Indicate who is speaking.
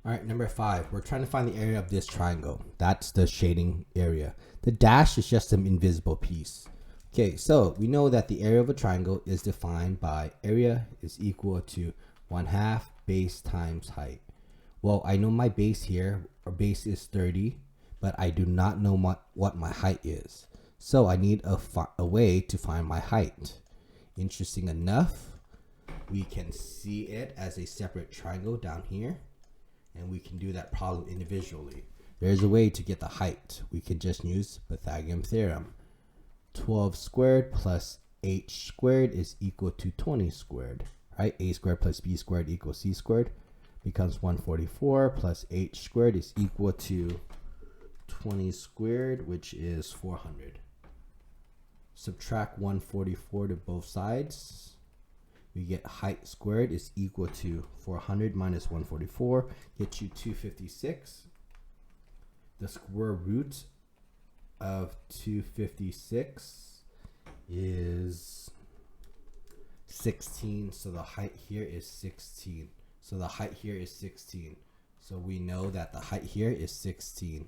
Speaker 1: All right, number 5. We're trying to find the area of this triangle. That's the shading area. The dash is just an invisible piece. Okay, so we know that the area of a triangle is defined by area is equal to 1/2 base times height. Well, I know my base here, or base is 30, but I do not know what my height is. So I need a way to find my height. Interesting enough, we can see it as a separate triangle down here, and we can do that problem individually. There's a way to get the height. We can just use Pythagorean theorem. 12 squared plus h squared is equal to 20 squared, right? A squared plus b squared equals c squared becomes 144 plus h squared is equal to 20 squared, which is 400. Subtract 144 to both sides. We get height squared is equal to 400 minus 144, gets you 256. The square root of 256 is 16, so the height here is 16. So the height here is 16. So we know that the height here is 16.